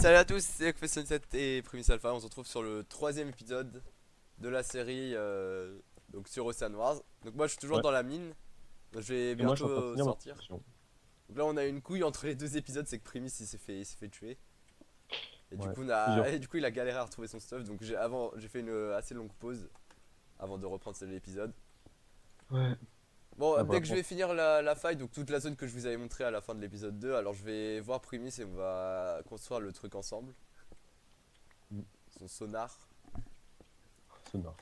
Salut à tous, c'est Ekfesson7 et Primus Alpha. On se retrouve sur le troisième épisode de la série donc sur Ocean Wars. Donc moi je suis toujours Ouais, dans la mine. Je vais et moi je suis en train de bientôt finir ma sortir. présentation. Donc là on a une couille entre les deux épisodes, c'est que Primus il s'est fait tuer. Et du Ouais, coup, plusieurs et fois. du coup il a galéré à retrouver son stuff. Donc j'ai fait une assez longue pause avant de reprendre l'épisode. Ouais. Bon, Ah dès bah, que je bon. vais finir la faille, donc toute la zone que je vous avais montré à la fin de l'épisode 2, alors je vais voir Primus et on va construire le truc ensemble. Mm, Son sonar. Sonar.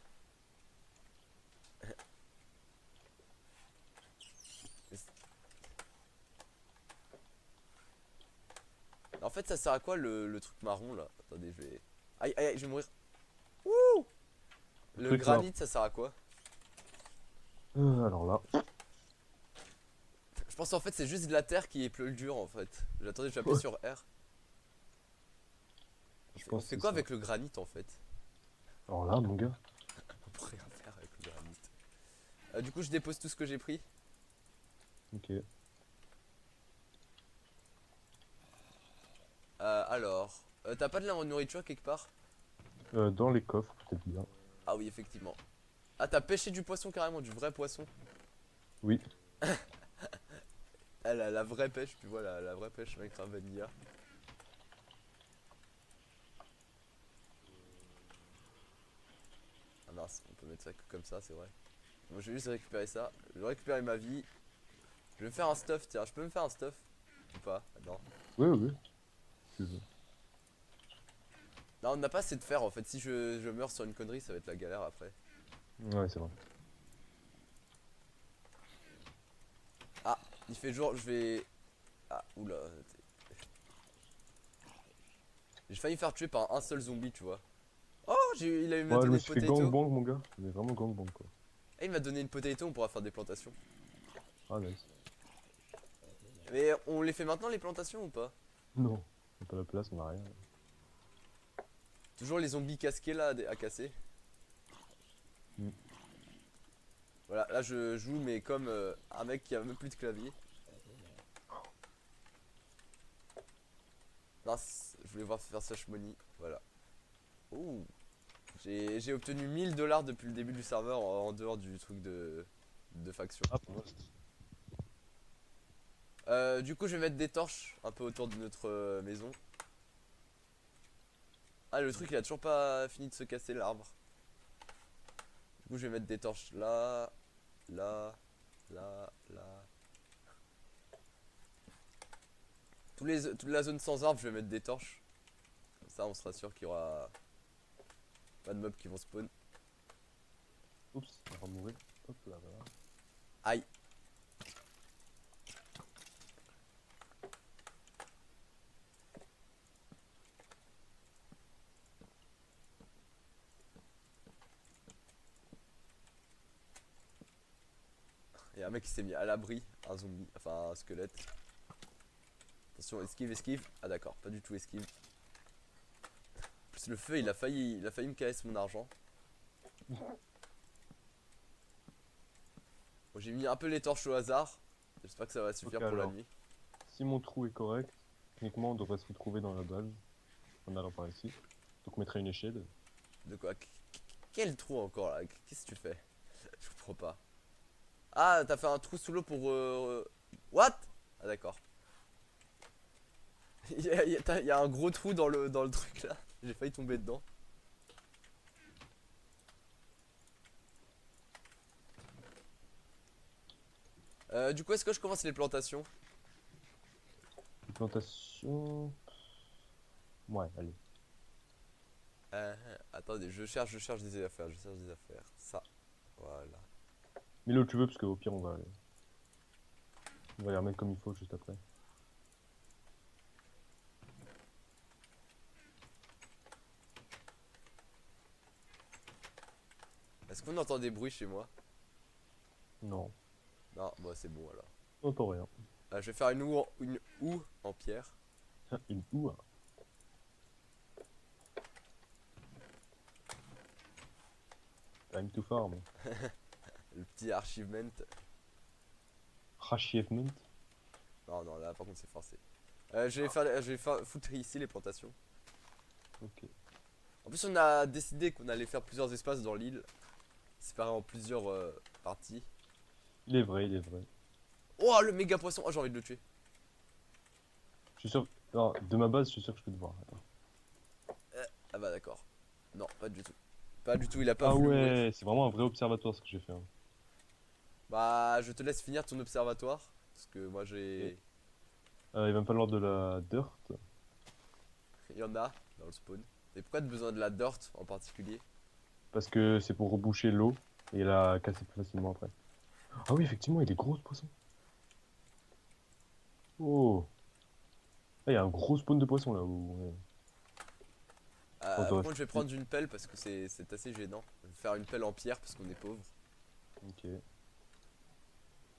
En fait, ça sert à quoi le truc marron là? Attendez, je vais. Aïe, aïe, aïe, je vais mourir. Ouh! Le Le truc là. granit, ça sert à quoi? Alors là. Je pense en fait, c'est juste de la terre qui est plus dur en fait. J'attendais, je vais appuyer Ouais. sur R. Je On pense fait que quoi c'est ça. avec le granit en fait? Alors là, mon gars. On peut rien faire avec le granit. Du coup, je dépose tout ce que j'ai pris. Ok. Alors, t'as pas de la nourriture quelque part? Dans les coffres, peut-être bien. Ah oui, effectivement. Ah, t'as pêché du poisson carrément, du vrai poisson. Oui. Ah, la vraie pêche, tu vois, la vraie pêche Minecraft Vanilla. Ah mince, on peut mettre ça que comme ça, c'est vrai. Moi, je vais juste récupérer ça. Je vais récupérer ma vie. Je vais me faire un stuff, tiens, je peux me faire un stuff? Ou pas? Ah, non. Oui, oui. Si tu veux. Non, on n'a pas assez de fer en fait. Si je meurs sur une connerie, ça va être la galère après. Ouais, c'est vrai. Ah, il fait jour, je vais. Ah, oula. J'ai failli me faire tuer par un seul zombie, tu vois. Oh, il m'a Ouais, je donné me une suis fait potato. gangbang, mon gars. Mais vraiment gangbang, quoi. Et il m'a donné une potato, on pourra faire des plantations. Ah, nice. Mais on les fait maintenant les plantations ou pas? Non. On a pas la place, on a rien. Toujours les zombies casqués là à casser. Mm. Voilà, là je joue mais comme un mec qui a même plus de clavier. Mince, je voulais voir faire Sash Money, voilà. Ouh, j'ai obtenu 1000 $ depuis le début du serveur en dehors du truc de faction. Ah, pour moi, Du coup je vais mettre des torches un peu autour de notre maison. Ah, le truc il a toujours pas fini de se casser l'arbre. Du coup je vais mettre des torches là, là, là, là. Toute la zone sans arbre je vais mettre des torches. Comme ça on sera sûr qu'il y aura pas de mobs qui vont spawn. oups, on va mourir. Hop là, voilà. Aïe. Il y a un mec qui s'est mis à l'abri, un zombie, enfin un squelette. Attention, esquive, esquive. Ah d'accord, pas du tout esquive. En plus le feu il a failli me casser mon argent. Bon, j'ai mis un peu les torches au hasard. J'espère que ça va suffire Ok, pour la alors. nuit. Si mon trou est correct, techniquement, on devrait se retrouver dans la base. On a par ici. Donc, on mettra une échelle. De quoi? Quel trou encore là? Qu'est-ce que tu fais? Je comprends pas. Ah, t'as fait un trou sous l'eau pour... What? Ah d'accord. Il y a un gros trou dans le truc là. J'ai failli tomber dedans. Du coup, est-ce que je commence les plantations? Plantation. Ouais, allez. Attendez, je cherche des affaires, je cherche des affaires. Ça, voilà. Mets là où tu veux, parce qu'au pire, on va les remettre comme il faut juste après. Est-ce qu'on entend des bruits chez moi? Non, Non, bon, c'est bon alors. on n'entend rien. Je vais faire une houe en pierre. Tiens, une ou un. Time to farm. Le petit archivement. Achievement. Non, non, là par contre c'est forcé. Je vais foutre ici les plantations. Ok. En plus, on a décidé qu'on allait faire plusieurs espaces dans l'île, séparés en plusieurs parties. Il est vrai, il est vrai. Oh, le méga poisson! Oh, j'ai envie de le tuer. Je suis sûr. Alors, de ma base, je suis sûr que je peux te voir. Attends. Ah bah d'accord. Non, pas du tout. Pas du tout, il a pas Ah voulu mourir. ouais, c'est vraiment un vrai observatoire ce que j'ai fait, hein. Bah, je te laisse finir ton observatoire. Parce que moi Et, j'ai. il va me falloir de la dirt. Il y en a dans le spawn. Et pourquoi tu as besoin de la dirt en particulier? Parce que c'est pour reboucher l'eau et la casser plus facilement après. Ah oui, effectivement, il est gros ce poisson. Oh, ah, il y a un gros spawn de poissons là où on est. On Par devrait contre, je vais faire- prendre une pelle parce que c'est assez gênant. Je vais faire une pelle en pierre parce qu'on est pauvre. Ok,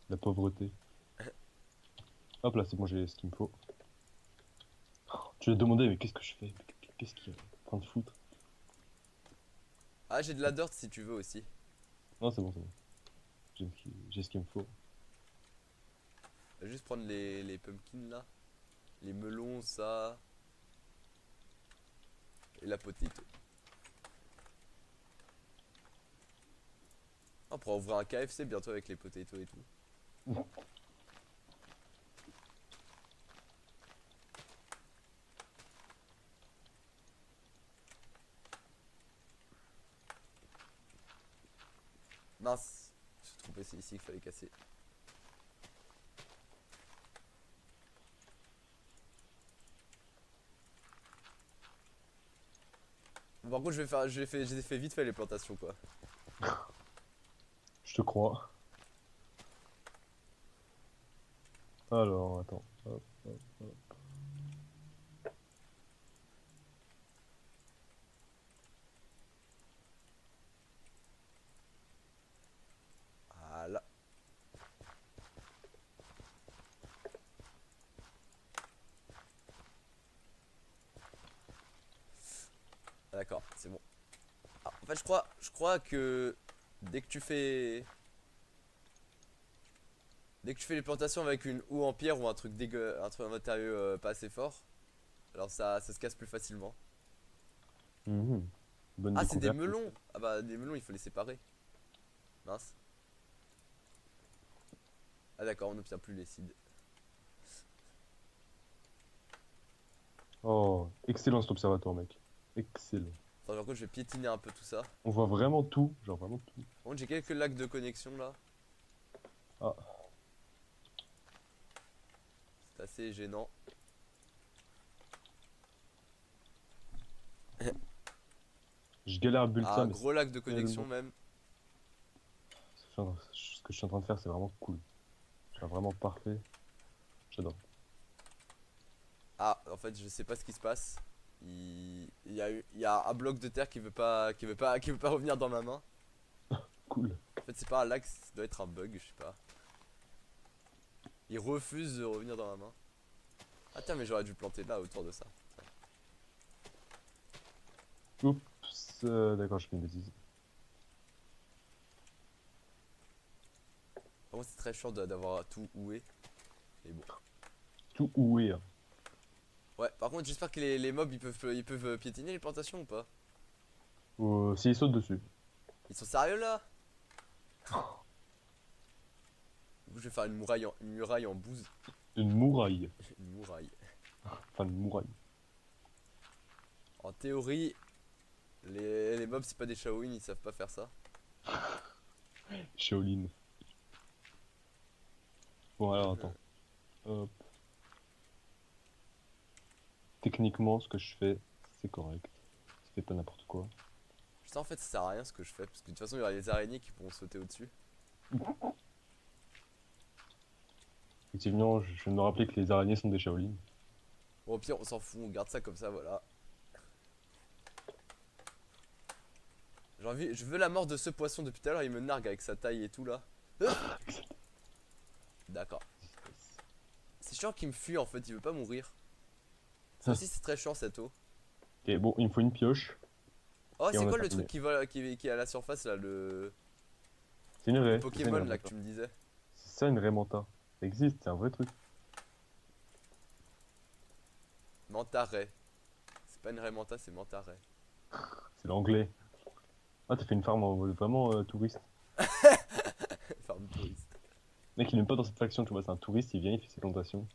la pauvreté. Hop là, c'est bon, j'ai ce qu'il me faut. Tu vas te demander, mais qu'est-ce que je fais? Qu'est-ce qu'il y a en train de foutre? Ah, j'ai de la dirt si tu veux aussi. Non, c'est bon, c'est bon. J'ai ce qu'il me faut. Je vais juste prendre les pumpkins là. Les melons, ça. Et la potato. On pourra ouvrir un KFC bientôt avec les potatoes et tout. Mince. Je me suis trompé, c'est ici qu'il fallait casser. Bon, par contre, j'ai fait vite fait les plantations quoi. Je te crois. Alors, attends. Hop, hop, hop. Voilà. Ah, d'accord, c'est bon. Ah, en fait, je crois que dès que tu fais, dès que tu fais les plantations avec une houe en pierre ou un truc dégueu, un truc un matériau pas assez fort, alors ça se casse plus facilement. Mhm. Bonne Ah, c'est des découverte. melons. Ah bah des melons, il faut les séparer. Mince. Ah d'accord, on n'obtient plus les seeds. Oh, excellent cet observatoire, mec. Excellent. Attends, par contre, je vais piétiner un peu tout ça. On voit vraiment tout, genre vraiment tout. Par contre, j'ai quelques lags de connexion là. Ah, C'est assez gênant. je galère à bulle Ah, ça, un mais gros lag de c'est connexion tellement. même. Ce que je suis en train de faire, c'est vraiment cool. C'est vraiment parfait. J'adore. Ah, en fait, je sais pas ce qui se passe. Il y a un bloc de terre qui veut pas revenir dans ma main. Cool. En fait, c'est pas un lag, ça doit être un bug, je sais pas. Il refuse de revenir dans ma main. Ah tiens, mais j'aurais dû planter là autour de ça. Oups, d'accord, je fais une bêtise. Par contre, c'est très chiant d'avoir tout oué. Mais bon. Tout oué, hein. Ouais, par contre, j'espère que les mobs ils peuvent piétiner les plantations ou pas? S'il saute dessus. Ils sont sérieux là? Du coup, je vais faire une muraille en bouse. Une mouraille. Une muraille. Enfin, une mouraille. En théorie, les mobs, c'est pas des Shaolin, ils savent pas faire ça. Shaolin. Bon, alors attends. Hop. Techniquement, ce que je fais, c'est correct. Je fais pas n'importe quoi. Je sais en fait, ça sert à rien ce que je fais. Parce que de toute façon, il y aura les araignées qui pourront sauter au-dessus. Effectivement, je viens de me rappeler que les araignées sont des Shaolin. Bon, au pire, on s'en fout, on garde ça comme ça, voilà. Je veux la mort de ce poisson depuis tout à l'heure, il me nargue avec sa taille et tout là. D'accord. C'est chiant qu'il me fuit en fait, il veut pas mourir. Ça aussi, c'est très chiant cette eau. Ok, bon, il me faut une pioche. Oh, Et c'est on a quoi le terminé. truc qui vole, qui est à la surface là, C'est une le raie. Pokémon là que tu me disais? C'est ça une raie manta. Ça existe, c'est un vrai truc. Mantaret. C'est C'est pas une raie manta, c'est manta raie. C'est l'anglais. Ah, t'as fait une farm en mode vraiment touriste. Farm touriste. Mec, il est même pas dans cette faction, tu vois, c'est un touriste, il vient, il fait ses plantations.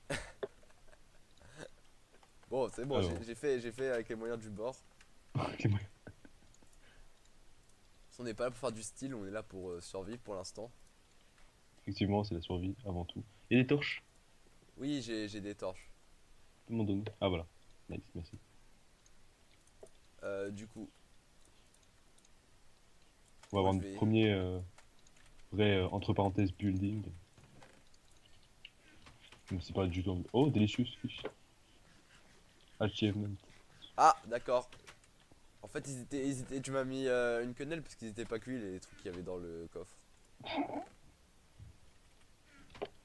Bon, c'est bon, Alors. j'ai fait avec les moyens du bord. On n'est pas là pour faire du style, on est là pour survivre pour l'instant. Effectivement, c'est la survie avant tout. Et des torches. Oui, j'ai des torches. Tout le monde donne. Ah voilà. Nice, merci. Du coup, On va moi avoir je notre vais. premier vrai, entre parenthèses, building. Même si c'est pas du tout. Oh, delicious fish. Achievement. Ah, d'accord. En fait, tu m'as mis une quenelle parce qu'ils étaient pas cuits les trucs qu'il y avait dans le coffre.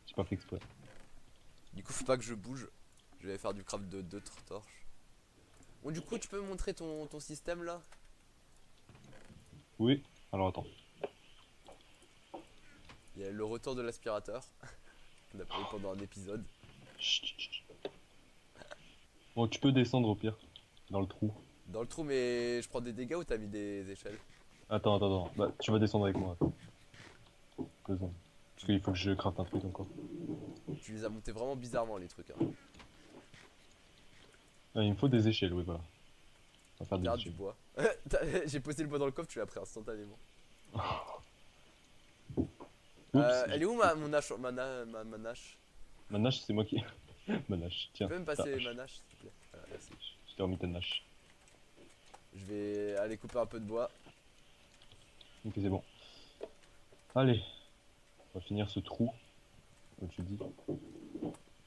J'ai pas fait exprès. Du coup, faut pas que je bouge. Je vais faire du craft de 2 torches. Bon, du coup, tu peux me montrer ton système là? Oui. Alors attends. Il y a le retour de l'aspirateur. On a parlé pendant un épisode. Chut, chut, chut. Bon, tu peux descendre au pire. Dans le trou. Dans le trou, mais je prends des dégâts ou t'as mis des échelles? Attends. Bah, tu vas descendre avec moi. 2 secondes. Parce qu'il faut que je crafte un truc encore. Tu les as montés vraiment bizarrement les trucs. Hein. Ah, il me faut des échelles, oui, voilà. On va faire des Garde du échelles. bois. J'ai posé le bois dans le coffre, tu l'as pris instantanément. Oups. Elle est où mon hache, ma nage? Ma nage, c'est moi qui. Ma nage, Tu tiens. peux me Ta passer ma hache. nage s'il te plaît? Voilà, merci. Je t'ai remis ta nage. Je vais aller couper un peu de bois. Ok, c'est bon. Allez. On va finir ce trou. Comme tu dis.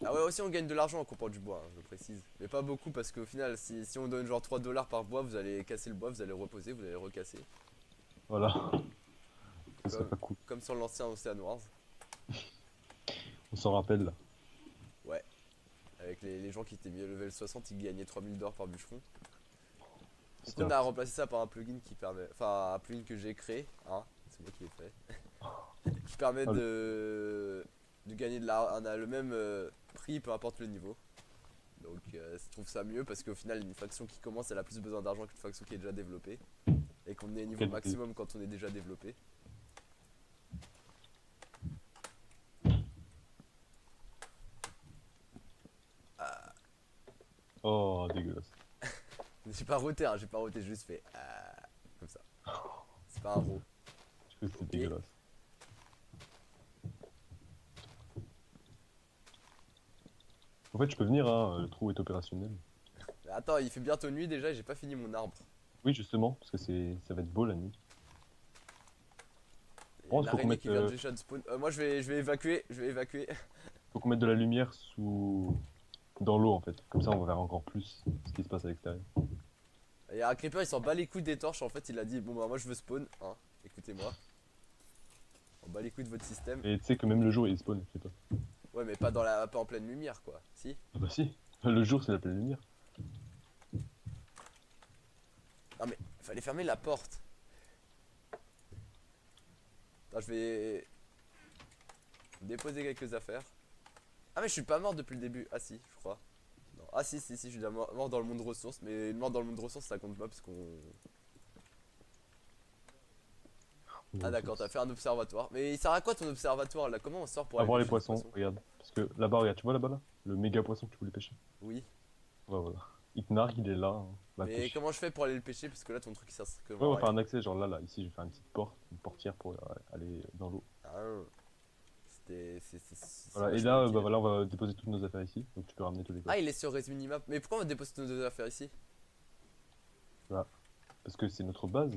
Ah ouais, aussi on gagne de l'argent en coupant du bois, hein, je précise. Mais pas beaucoup parce qu'au final, si on donne genre 3 dollars par bois, vous allez casser le bois, vous allez reposer, vous allez recasser. Voilà. Ce serait Comme, pas cool. comme sur l'ancien Ocean Wars. On s'en rappelle là. Ouais. Avec les gens qui étaient mis level 60, ils gagnaient 3000 dollars par bûcheron. Du coup, C'était on a remplacé ça par un plugin qui permet. Enfin, un plugin que j'ai créé, hein, c'est moi qui l'ai fait. Qui permet Oh, de gagner de l'argent. On a le même prix, peu importe le niveau. Donc, je trouve ça mieux parce qu'au final, une faction qui commence, elle a plus besoin d'argent qu'une faction qui est déjà développée. Et qu'on est niveau quel- maximum quand on est déjà développé. Oh, dégueulasse. J'ai pas roté, hein, j'ai pas roté, j'ai juste fait comme ça. C'est pas un ro. Je trouve que c'est Ok. dégueulasse. En fait, je peux venir, hein, le trou est opérationnel. Mais attends, il fait bientôt nuit déjà et j'ai pas fini mon arbre. Oui, justement, parce que ça va être beau la nuit. Il y a Oh, une faut qu'on araignée mette, qui vient déjà de spawn. Moi je vais évacuer, je vais évacuer. faut qu'on mette de la lumière dans l'eau en fait. Comme ça, on va voir encore plus ce qui se passe à l'extérieur. Il y a un creeper, il s'en bat les couilles des torches en fait, il a dit bon bah moi je veux spawn, hein, écoutez-moi. On bat les couilles de votre système. Et tu sais que même le jour il spawn, je sais pas. Ouais mais pas en pleine lumière quoi, si. Ah bah si, le jour c'est la pleine lumière. Non mais fallait fermer la porte. Attends, je vais déposer quelques affaires. Ah mais je suis pas mort depuis le début, ah si je crois. Non. Ah si, je suis déjà mort dans le monde ressources, mais une mort dans le monde ressources ça compte pas parce qu'on... Ah d'accord, t'as fait un observatoire. Mais il sert à quoi ton observatoire là? Comment on sort pour À aller voir les pêcher des poissons, regarde. Parce que là-bas, regarde, tu vois là-bas là? Le méga poisson que tu voulais pêcher. Oui. Ouais, voilà. Il te nargue, il est là. Hein. Va Mais pêcher. comment je fais pour aller le pêcher? Parce que là ton truc il sert Ouais, strictement on à va faire rien. un accès, genre là, ici, je vais faire une petite porte, une portière pour aller dans l'eau. Ah, c'est Voilà, et vachement là, utile. bah voilà, on va déposer toutes nos affaires ici, donc tu peux ramener tous les Ah coffres. il est sur Res Minimap. Mais pourquoi on va déposer nos deux affaires ici? Voilà. Parce que c'est notre base,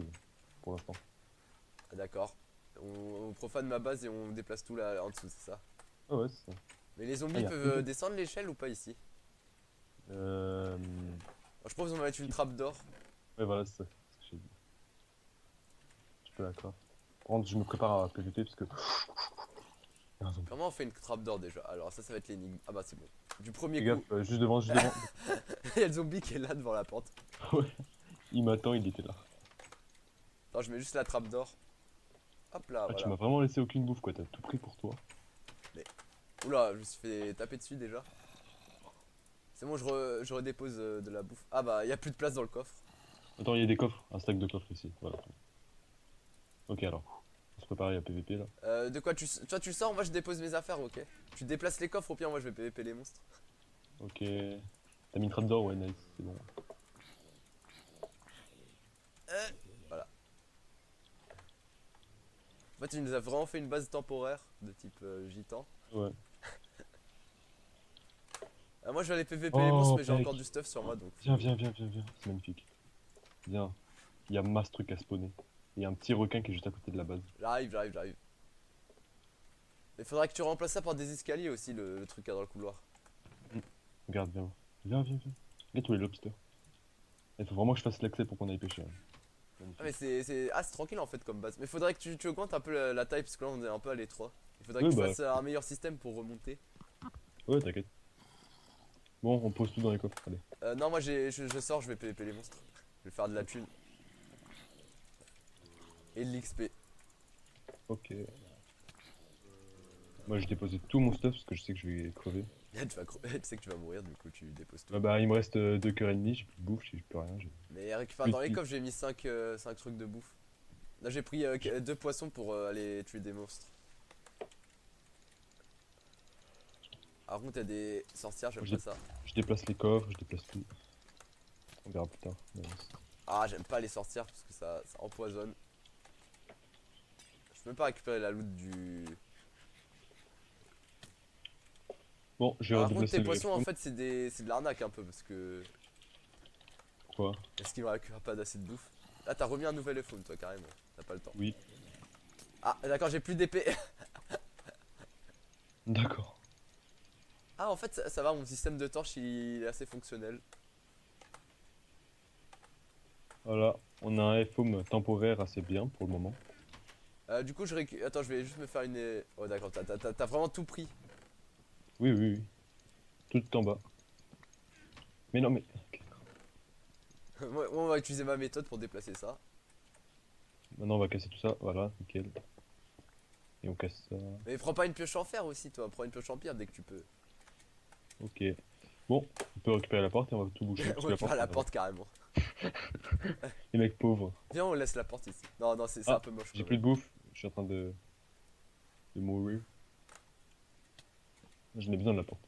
pour l'instant. Ah d'accord. On profane ma base et on déplace tout là en dessous, c'est ça? Ah ouais, c'est ça. Mais les Ah, zombies y a peuvent plus de- descendre l'échelle ou pas ici? Euh... Alors, je pense qu'on va mettre une trappe d'or. Ouais, voilà, c'est ça. C'est ce que j'ai dit. Tu peux d'accord. Par contre, je me prépare à PVP parce que... Il y a un zombie. Comment on fait une trappe d'or déjà? Alors ça va être l'énigme. Ah bah c'est bon. Du premier Fais coup, gaffe, juste devant, juste devant. il y a le zombie qui est là devant la porte. Ouais, il m'attend, il était là. Attends, je mets juste la trappe d'or. Hop là, Ah, tu voilà. m'as vraiment laissé aucune bouffe quoi, t'as tout pris pour toi. Oula, je me suis fait taper dessus déjà. C'est bon, je redépose de la bouffe. Ah bah, y a plus de place dans le coffre. Attends, il y a des coffres, un stack de coffres ici. Voilà. Ok, alors. On se prépare à PVP là. De quoi toi tu sors, moi je dépose mes affaires, ok. Tu déplaces les coffres, au pire moi je vais PVP les monstres. Ok. T'as mis une trapdoor? Ouais, nice, c'est bon. Voilà. En fait, tu nous as vraiment fait une base temporaire de type gitan. Ouais. Moi je vais aller PVP les monstres, Oh, mais j'ai mec. encore du stuff sur moi donc. Viens, viens, viens, viens, viens. C'est magnifique. Viens. Il y a masse truc à spawner. Il y a un petit requin qui est juste à côté de la base. J'arrive. Il faudra que tu remplaces ça par des escaliers aussi, le truc qu'il y a dans le couloir. Regarde, viens. Viens, viens, viens. Regarde tous les lobsters. Il faut vraiment que je fasse l'accès pour qu'on aille pêcher, hein. Ah mais c'est tranquille en fait comme base. Mais faudrait que tu augmentes un peu la taille parce que là on est un peu à l'étroit. Il faudrait que Oui, tu bah. fasses un meilleur système pour remonter. Ouais, t'inquiète. Bon, on pose tout dans les coffres, allez. Non moi je sors, je vais PVP les monstres. Je vais faire de la thune. Et de l'XP. Ok. Moi, j'ai déposé tout mon stuff parce que je sais que je vais crever. Tu sais que tu vas mourir du coup tu déposes tout. Ah bah, il me reste 2 cœurs et demi, j'ai plus de bouffe, j'ai plus rien. Mais récupère Plus dans de les fil. coffres j'ai mis 5 trucs de bouffe. Là j'ai pris 2 poissons pour aller tuer des monstres. Par contre, il y a des sorcières, j'aime pas ça. Je déplace les coffres, je déplace tout. On verra plus tard. Nice. Ah, j'aime pas les sorcières parce que ça empoisonne. Je peux même pas récupérer la loot du. Bon, je vais Par contre, redéplacer tes le poissons en faune. fait, c'est de l'arnaque un peu parce que. Quoi? Est-ce qu'il me récupère pas d'assez de bouffe? Là, t'as remis un nouvel iPhone, toi, carrément. T'as pas le temps. Oui. Ah, d'accord, j'ai plus d'épée. D'accord. Ah, en fait, ça va, mon système de torche il est assez fonctionnel. Voilà, on a un FOM temporaire assez bien pour le moment. Du coup, Attends, je vais juste me faire une. Oh, d'accord, t'as vraiment tout pris. Oui, oui, oui. Tout en bas. Mais non, mais. Ok. Moi, on va utiliser ma méthode pour déplacer ça. Maintenant, on va casser tout ça. Voilà, nickel. Et on casse ça. Mais prends pas une pioche en fer aussi, toi. Prends une pioche en pierre dès que tu peux. Ok. Bon, on peut récupérer la porte et on va tout boucher. Parce On que récupère la on va- porte carrément. Les mecs pauvres. Viens, on laisse la porte ici. Non, non, c'est un Ah, peu moche quand j'ai même. plus de bouffe. Je suis en train de mourir. J'en ai besoin de la porte.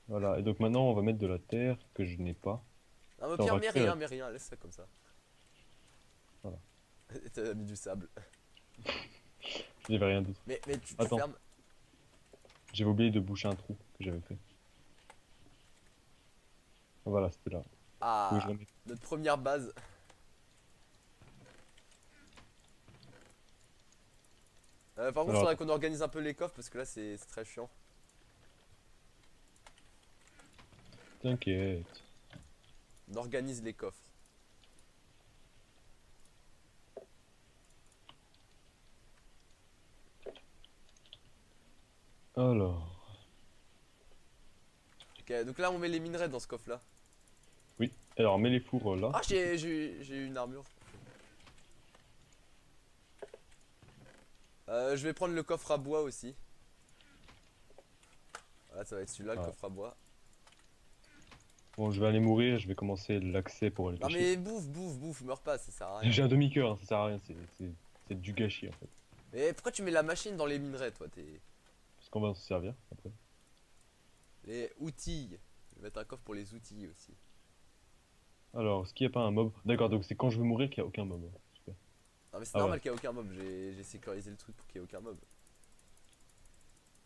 Voilà, et donc maintenant, on va mettre de la terre que je n'ai pas. Non, mais au Ça, on pire, va récupérer mais rien, laisse ça comme ça. Voilà. T'as mis du sable. J'avais rien d'autre. Mais tu Attends. fermes. J'avais oublié de boucher un trou que j'avais fait. Voilà, c'était là. Faut que je Ah, remette. notre première base. Par contre, il Alors, faudrait qu'on organise un peu les coffres parce que là, c'est très chiant. t'inquiète. On organise les coffres. Alors, Ok, donc là, on met les minerais dans ce coffre-là. oui. Alors, mets les fours là. Ah, j'ai eu une armure. Je vais prendre le coffre à bois aussi. Voilà, ça va être celui-là, le Ah. coffre à bois. Bon, je vais aller mourir. Je vais commencer l'accès pour aller Non pêcher. mais bouffe, meurs pas, ça sert à rien. J'ai un demi-cœur, hein, ça sert à rien. C'est du gâchis en fait. Mais pourquoi tu mets la machine dans les minerais, toi? Parce qu'on va s'en servir après. Les outils. Je vais mettre un coffre pour les outils aussi. Alors, est-ce qu'il n'y a pas un mob? D'accord, donc c'est quand je veux mourir qu'il n'y a aucun mob. Super. Non mais c'est Ah normal ouais. qu'il n'y ait aucun mob, j'ai sécurisé le truc pour qu'il n'y ait aucun mob.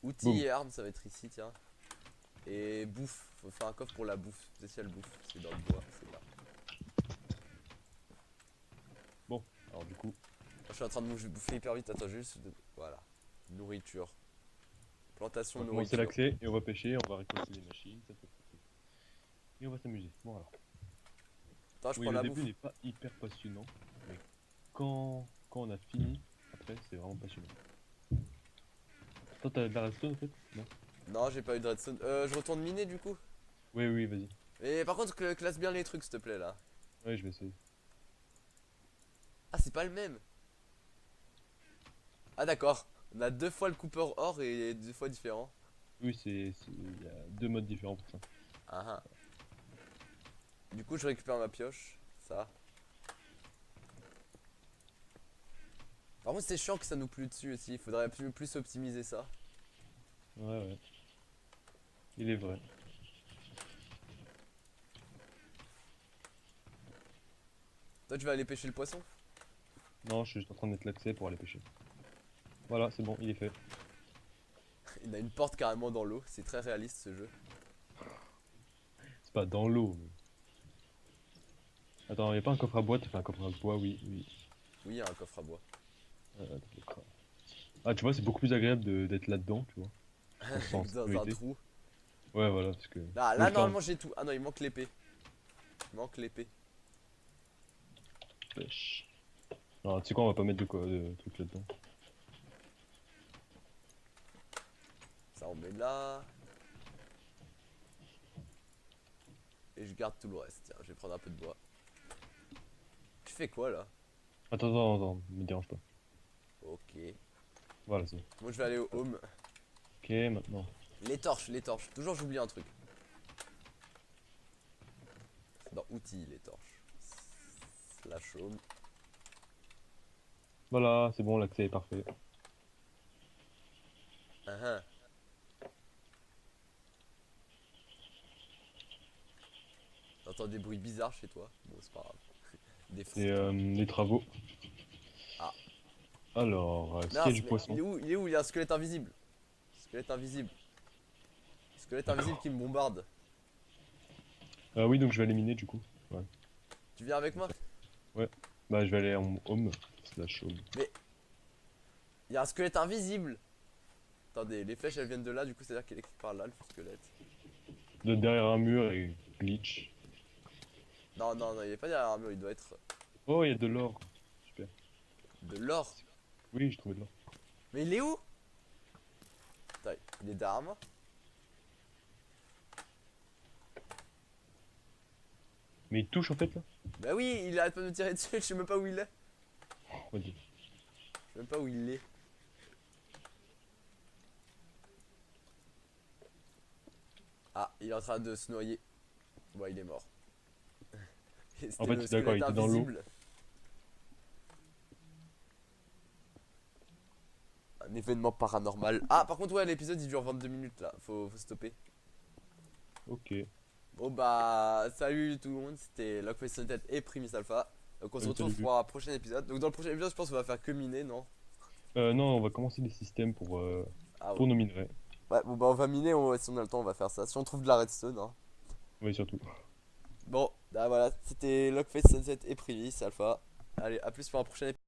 Outils Boum. et armes, ça va être ici, tiens. Et bouffe, faut faire un coffre pour la bouffe, spécial bouffe, c'est dans le bois, c'est là. Alors, du coup, Moi, je suis en train de bouffer hyper vite, attends juste, voilà. Nourriture. Plantation, on va commencer nourriture. l'accès et on va pêcher. On va récolter les machines. Ça, c'est parti. Et on va s'amuser. Bon, alors. Attends, je Oui, prends le la début bouffe. n'est pas hyper passionnant. Mais quand on a fini, après, c'est vraiment passionnant. Toi, t'as de la redstone en fait? Non? Non, j'ai pas eu de redstone. Je retourne miner du coup. Oui, oui, vas-y. Mais par contre, classe bien les trucs, s'il te plaît, là. Ouais, je vais essayer. Ah, c'est pas le même. Ah, d'accord. On a 2 fois le Cooper or et 2 fois différent. Oui, il y a 2 modes différents pour ça. Ah ah. Du coup, je récupère ma pioche. Ça. Par contre, c'est chiant que ça nous plue dessus aussi. Il faudrait plus optimiser ça. Ouais, ouais. Il est vrai. Toi, tu vas aller pêcher le poisson? Non, je suis juste en train de mettre l'accès pour aller pêcher. Voilà, c'est bon, il est fait. Il a une porte carrément dans l'eau. C'est très réaliste ce jeu. C'est pas dans l'eau. Mais... Attends, y a pas un coffre à bois? T'as fait un coffre à bois? Oui, oui. Oui, il y a un coffre à bois. D'accord. Ah, tu vois, c'est beaucoup plus agréable d'être là-dedans, tu vois. On se sent en Dans un sécurité. trou. Ouais, voilà, parce que... Ah, le là, temps, normalement, j'ai tout. Ah non, il manque l'épée. Il manque l'épée. pêche. Non, tu sais quoi, on va pas mettre de trucs là-dedans. Ça, on met là. Et je garde tout le reste. Tiens, je vais prendre un peu de bois. Tu fais quoi là? Attends, me dérange pas. Ok. Voilà, c'est bon. Moi, je vais aller au home. Ok, maintenant. Les torches, les torches. Toujours, j'oublie un truc. Dans outils, les torches. Slash home. Voilà, c'est bon, l'accès est parfait. Ah ah. T'entends des bruits bizarres chez toi? Bon, c'est pas grave. Des fous. Et les travaux. Ah. Alors, est-ce qu'il y a Mince, du mais poisson? il est où? Il est où? Il y a un squelette invisible. Squelette invisible. Squelette invisible qui me bombarde. Oui, donc je vais éliminer du coup. Ouais. Tu viens avec moi? Ouais. Bah, je vais aller en home. Slash home. Il y a un squelette invisible. Attendez, les flèches elles viennent de là, du coup c'est à dire qu'il est quelque part là le squelette. De derrière un mur et glitch. Non, non, non, il est pas derrière un mur, il doit être Oh, il y a de l'or. Super. de l'or. Oui, j'ai trouvé de l'or. Mais il est où? Attends, il est derrière moi? Mais il touche en fait là? Bah oui, il arrête pas de me tirer dessus, je sais même pas où il est. Oh, vas-y. Je sais même pas où il est. Ah, il est en train de se noyer. Ouais, il est mort. C'était En fait, le d'accord, il squelette était dans l'eau. invisible. Un événement paranormal. Ah, par contre, ouais, l'épisode il dure 22 minutes là, faut stopper. Ok. Bon bah, salut tout le monde, c'était Lockface Sunset et Primis Alpha. Donc on se retrouve Salut. pour un prochain épisode. Donc dans le prochain épisode, je pense qu'on va faire que miner, non? Non, on va commencer des systèmes Ah ouais. pour nos minerais. Ouais, bon bah on va miner, si on a le temps, on va faire ça. Si on trouve de la redstone, hein. Oui, surtout. Bon, bah voilà, c'était Lockface Sunset et Primis Alpha. Allez, à plus pour un prochain épisode.